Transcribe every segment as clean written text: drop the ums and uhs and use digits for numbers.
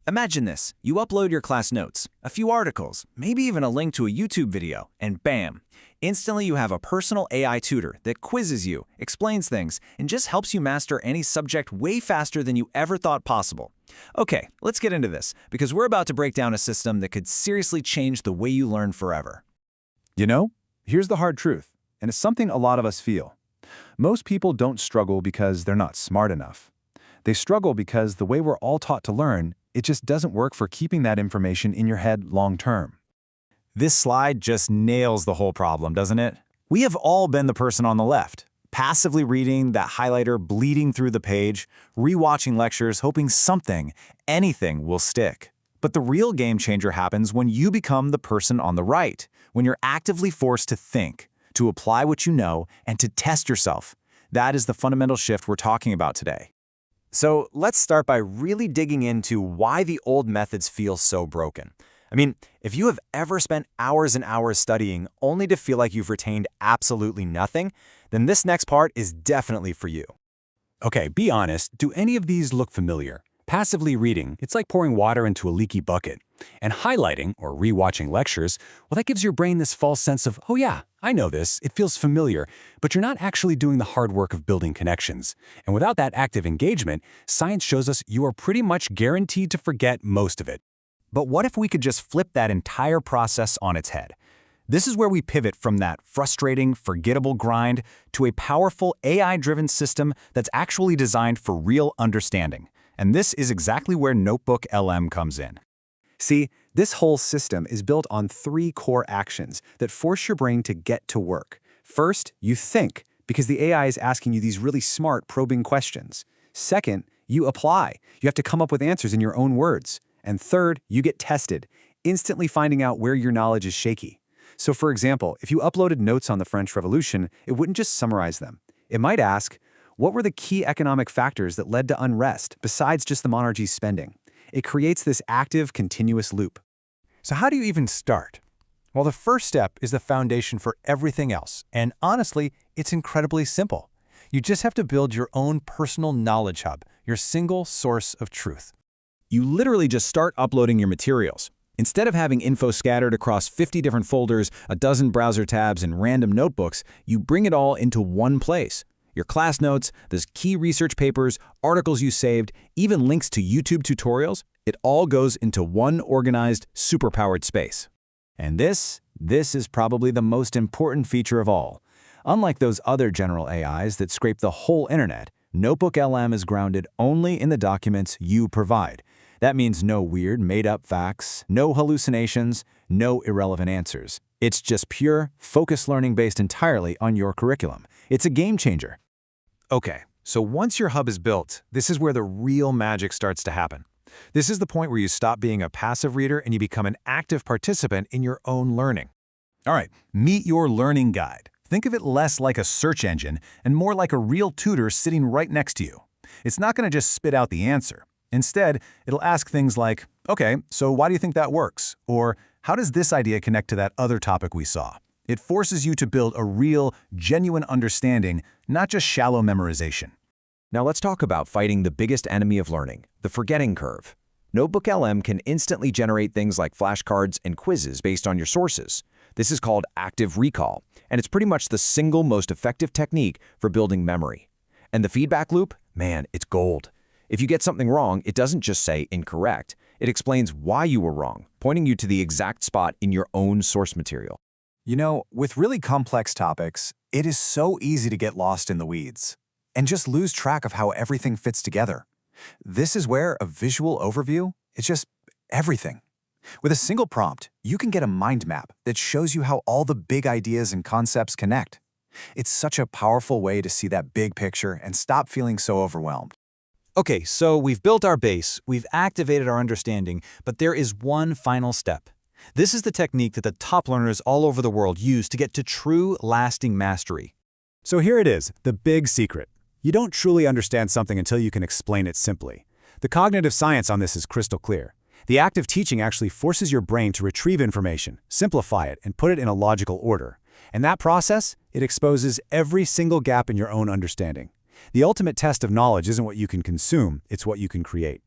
Imagine this. You upload your class notes, a few articles, maybe even a link to a YouTube video, and bam! Instantly you have a personal AI tutor that quizzes you, explains things, and just helps you master any subject way faster than you ever thought possible. Okay, let's get into this, because we're about to break down a system that could seriously change the way you learn forever. You know, here's the hard truth, and it's something a lot of us feel. Most people don't struggle because they're not smart enough. They struggle because the way we're all taught to learn, it just doesn't work for keeping that information in your head long term. This slide just nails the whole problem, doesn't it? We have all been the person on the left, passively reading that highlighter bleeding through the page, rewatching lectures, hoping something, anything will stick. But the real game changer happens when you become the person on the right, when you're actively forced to think, to apply what you know, and to test yourself. That is the fundamental shift we're talking about today. So let's start by really digging into why the old methods feel so broken. I mean, if you have ever spent hours and hours studying only to feel like you've retained absolutely nothing, then this next part is definitely for you. Okay, be honest, do any of these look familiar? Passively reading, it's like pouring water into a leaky bucket. And highlighting, or rewatching lectures, well, that gives your brain this false sense of, oh yeah, I know this, it feels familiar, but you're not actually doing the hard work of building connections. And without that active engagement, science shows us you are pretty much guaranteed to forget most of it. But what if we could just flip that entire process on its head? This is where we pivot from that frustrating, forgettable grind to a powerful AI-driven system that's actually designed for real understanding. And this is exactly where NotebookLM comes in. See, this whole system is built on 3 core actions that force your brain to get to work. First, you think, because the AI is asking you these really smart, probing questions. Second, you apply. You have to come up with answers in your own words. And third, you get tested, instantly finding out where your knowledge is shaky. So for example, if you uploaded notes on the French Revolution, it wouldn't just summarize them. It might ask, what were the key economic factors that led to unrest besides just the monarchy's spending? It creates this active, continuous loop. So how do you even start? Well, the first step is the foundation for everything else, and honestly, it's incredibly simple. You just have to build your own personal knowledge hub, your single source of truth. You literally just start uploading your materials. Instead of having info scattered across 50 different folders, a dozen browser tabs, and random notebooks, you bring it all into one place. Your class notes, the key research papers, articles you saved, even links to YouTube tutorials, it all goes into one organized, superpowered space. And this is probably the most important feature of all. Unlike those other general AIs that scrape the whole internet, NotebookLM is grounded only in the documents you provide. That means no weird, made-up facts, no hallucinations, no irrelevant answers. It's just pure, focused learning based entirely on your curriculum. It's a game changer. Okay, so once your hub is built, this is where the real magic starts to happen. This is the point where you stop being a passive reader and you become an active participant in your own learning. All right, meet your learning guide. Think of it less like a search engine and more like a real tutor sitting right next to you. It's not going to just spit out the answer. Instead, it'll ask things like, okay, so why do you think that works? Or how does this idea connect to that other topic we saw? It forces you to build a real, genuine understanding, not just shallow memorization. Now let's talk about fighting the biggest enemy of learning, the forgetting curve. NotebookLM can instantly generate things like flashcards and quizzes based on your sources. This is called active recall, and it's pretty much the single most effective technique for building memory. And the feedback loop? Man, it's gold. If you get something wrong, it doesn't just say incorrect. It explains why you were wrong, pointing you to the exact spot in your own source material. You know, with really complex topics, it is so easy to get lost in the weeds and just lose track of how everything fits together. This is where a visual overview is just everything. With a single prompt, you can get a mind map that shows you how all the big ideas and concepts connect. It's such a powerful way to see that big picture and stop feeling so overwhelmed. Okay, so we've built our base, we've activated our understanding, but there is one final step. This is the technique that the top learners all over the world use to get to true, lasting mastery. So here it is, the big secret. You don't truly understand something until you can explain it simply. The cognitive science on this is crystal clear. The act of teaching actually forces your brain to retrieve information, simplify it, and put it in a logical order. And that process, it exposes every single gap in your own understanding. The ultimate test of knowledge isn't what you can consume, it's what you can create.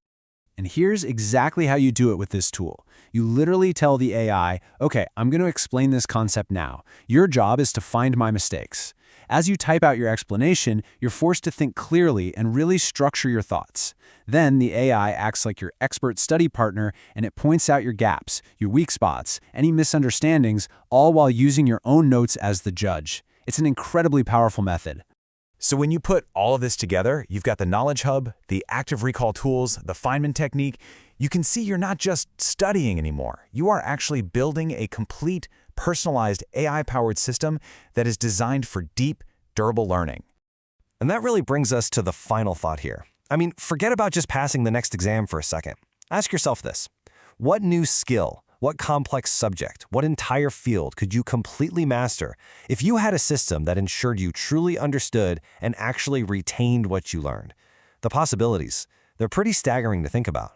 And here's exactly how you do it with this tool. You literally tell the AI, okay, I'm going to explain this concept now. Your job is to find my mistakes. As you type out your explanation, you're forced to think clearly and really structure your thoughts. Then the AI acts like your expert study partner, and it points out your gaps, your weak spots, any misunderstandings, all while using your own notes as the judge. It's an incredibly powerful method. So when you put all of this together, you've got the Knowledge Hub, the active recall tools, the Feynman Technique. You can see you're not just studying anymore. You are actually building a complete, personalized AI-powered system that is designed for deep, durable learning. And that really brings us to the final thought here. I mean, forget about just passing the next exam for a second. Ask yourself this. What new skill, what complex subject, what entire field could you completely master if you had a system that ensured you truly understood and actually retained what you learned? The possibilities, they're pretty staggering to think about.